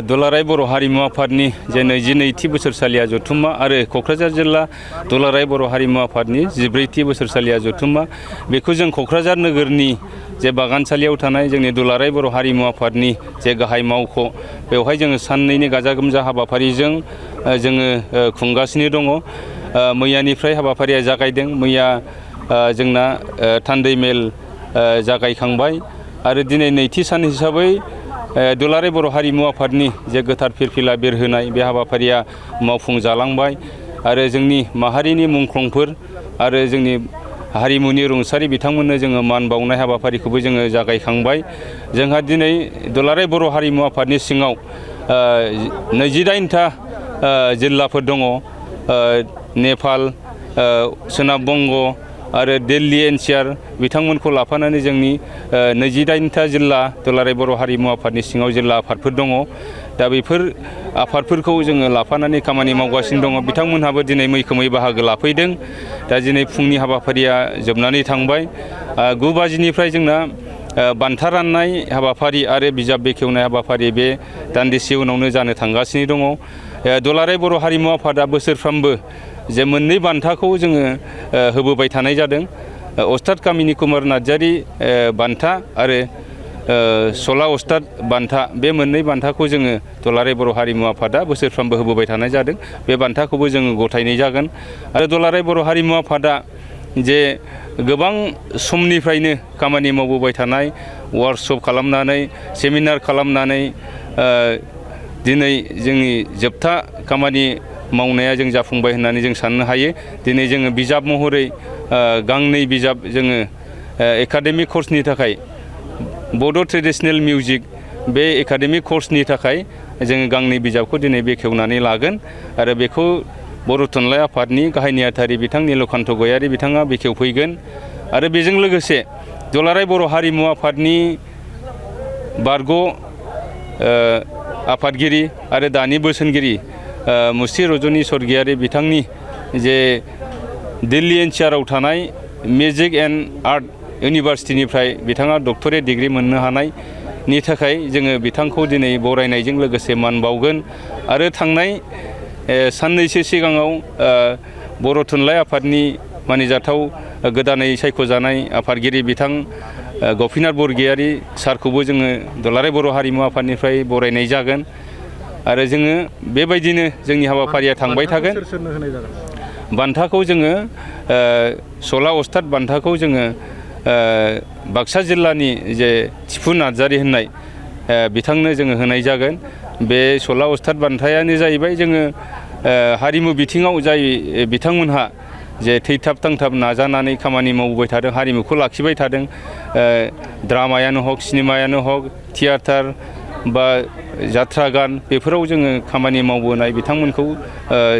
दुलाराय बर' हारिमु आफादनि जे 22थि बोसोरसालिया जथुम्मा आरो क'क्राझार जिल्ला दुलाराय बर' हारिमु आफादनि 14थि बोसोरसालिया जथुम्मा बेखौ जों क'क्राझार नोगोरनि जे बागानसालियाव थानाय जोंनि दुलाराय बर' हारिमु आफादनि जे गाहाय मावख' बेवहाय जोङो साननैनि गाजा गोमजा हाबाफारिजों जोङो खुंगासिनो दङ। मैयानिफ्राय हाबाफारिया जागायदों। मैया जोंना थान्दै मेल जागायखांबाय आरो दिनै नैथि सान हिसाबै दुलाराय बर' हारिमु आफादनि जे गोथार फिरफिला बिरहोनाय बे हाबाफारिया मावफुंजालांबाय आरो जोंनि माहारिनि मुंख्लंफोर आरो जोंनि हारिमुनि रुंसारि बिथांमोननो जोङो मान बावनाय हाबाफारिखौबो जोङो जागायखांबाय। जोंहा दिनै दुलाराय बर' हारिमु आफादनि सिङाव 28था जिल्लाफोर दङ। नेपाल, सोनाब बंग आरो दिल्ली एनसिआर बिथांमोनखौ लाफानानै जोंनि 28था जिल्ला दुलाराय बर' हारिमु आफादनि सिङाव जिल्ला आफादफोर दङ। दा बेफोर आफादफोरखौ जोङो लाफानानै खामानि मावगासिनो दङ। बिथांमोनहाबो दिनै मैखोमै बाहागो लाफैदों। दा दिनै फुंनि हाबाफारिया जोबनानै थांबाय। 9 बाजिनिफ्राय जोंना बान्था राननाय हाबाफारि आरो बिजाब बेखेवनाय हाबाफारि बे दान्दिसे उनावनो जानो थांगासिनो दङ। दुलाराय बर' हारिमु आफादा बोसोरफ्रोमबो जे मोननै बान्थाखौ जोङो होबोबाय थानाय जादों। अस्ताद कामिनी कुमार नार्जारी बान्था आरो सला अस्ताद बान्था बे मोननै बान्थाखौ जोङो दुलाराय बर' हारिमु आफादा बोसोरफ्रोमबो होबोबाय थानाय जादों। बे बान्थाखौबो जोङो गथायनाय जागोन आरो दुलाराय बर' हारिमु आफादा जे गोबां समनिफ्रायनो खामानि मावबोबाय थानाय वार्कशप खालामनानै सेमिनार खालामनानै दिनै जोंनि जोबथा खामानि मावनाया जों जाफुंबाय होननानै जों साननो हायो। दिनै जोङो बिजाब महरै गांनै बिजाब जोङो एकाडेमिक कर्सनि थाखाय बड' ट्रेडिशनेल मिउजिक बे एकाडेमिक कर्सनि थाखाय जोङो गांनै बिजाबखौ दिनै बेखेवनानै लागोन आरो बेखौ बर' थुनलाइ आफादनि गाहाय नेहाथारि बिथां नीलकान्त गयारी बिथाङा बेखेवफैगोन आरो बेजों लोगोसे दुलाराय बर' हारिमु आफादनि बारग' आफादगिरि आरो दानि बोसोनगिरि मुस्रि रजनी स्वर्गियारी बिथांनि जे दिल्ली एनसिआरआव थानाय मिउजिक एन्ड आर्ट इउनिभार्सिटिनिफ्राय बिथाङा डक्टरेट डिग्री मोननो हानायनि थाखाय जोङो बिथांखौ दिनै बरायनायजों लोगोसे मान बावगोन आरो थांनाय साननैसो सिगाङाव बर' थुनलाइ आफादनि मानिजाथाव गोदानै सायख'जानाय आफादगिरि बिथां गपिनाथ बरगयारी सारखौबो जोङो दुलाराय बर' हारिमु आफादनिफ्राय बरायनाय जागोन आरो जोङो बेबायदिनो जोंनि हाबाफारिया थांबाय थागोन। बान्थाखौ जोङो सला अस्ताद बान्थाखौ जोङो बाक्सा जिल्लानि जे थिफु नार्जारी होननाय बिथांनो जोङो होनाय जागोन। बे सला अस्ताद बान्थायानो जाहैबाय जोङो हारिमु बिथिङाव जाय बिथांमोनहा जे थैथाब थांथाब नाजानानै खामानि मावबोबाय थादों, हारिमुखौ लाखिबाय थादों, ड्रामायानो हक, सिनेमायानो हक, थियाटार बा जात्रा गान बेफोराव जोङो खामानि मावबोनाय बिथांमोनखौ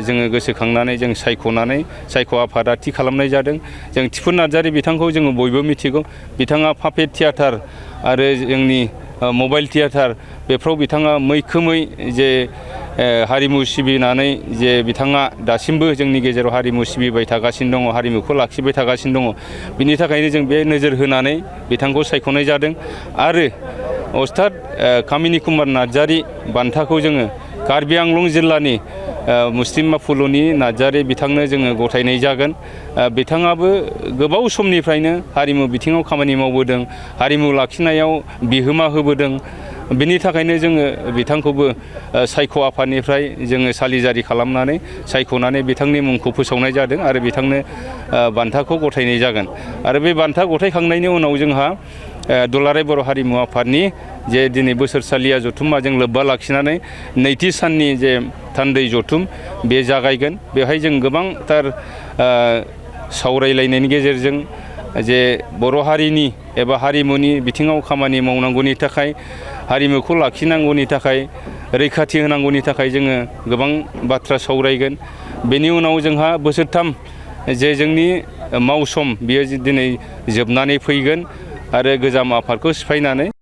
जोङो गोसोखांनानै जों सायख' आफादा थि खालामनाय जादों। जों थिफु नार्जारी बिथांखौ जोङो बयबो मिथिगौ। बिथाङा पापेट थियाटार आरो जोंनि मबाइल थियाटार बेफ्राव बिथाङा मैखोमै जे हारिमु सिबिनानै जे बिथाङा दासिमबो जोंनि गेजेराव हारिमु सिबिबाय थागासिनो दङ, हारिमुखौ लाखिबाय थागासिनो दङ। बिनि थाखायनो जों बे नोजोर होनानै बिथांखौ सायख'नाय जादों आरो अस्ताद कामिनी कुमार नार्जारी बान्थाखौ जोङो कार्बि आंलं जिल्लानि मुस्लिमा फुलनि नार्जारी बिथांनो जोङो गथायनाय जागोन। बिथाङाबो गोबाव समनिफ्रायनो हारिमु बिथिङाव खामानि मावबोदों, हारिमु लाखिनायाव बिहोमा होबोदों। बिनि थाखायनो जोङो बिथांखौबो सायख' आफादनिफ्राय जोङो सालिजारि खालामनानै सायख'नानै बिथांनि मुंखौ फोसावनाय जादों आरो बिथांनो बान्थाखौ गथायनाय जागोन। आरो बे बान्था गथायखांनायनि उनाव जोंहा दुलाराय बर' हारिमु आफादनि जे दिनै बोसोरसालिया जथुम्माजों लोब्बा लाखिनानै नैथि साननि जे थान्दै जथुम बे जागायगोन। बेवहाय जों गोबांथार सावरायलायनायनि गेजेरजों जे बर' हारिनि एबा हारिमुनि बिथिङाव खामानि मावनांगौनि थाखाय, हारिमुखौ लाखिनांगौनि थाखाय, रैखाथि होनांगौनि थाखाय जोङो गोबां बाथ्रा सावरायगोन। बेनि उनाव जोंहा बोसोरथाम जे जोंनि मावसम बियो दिनै जोबनानै फैगोन आरो गोजाम आफादखौ सिफायनानै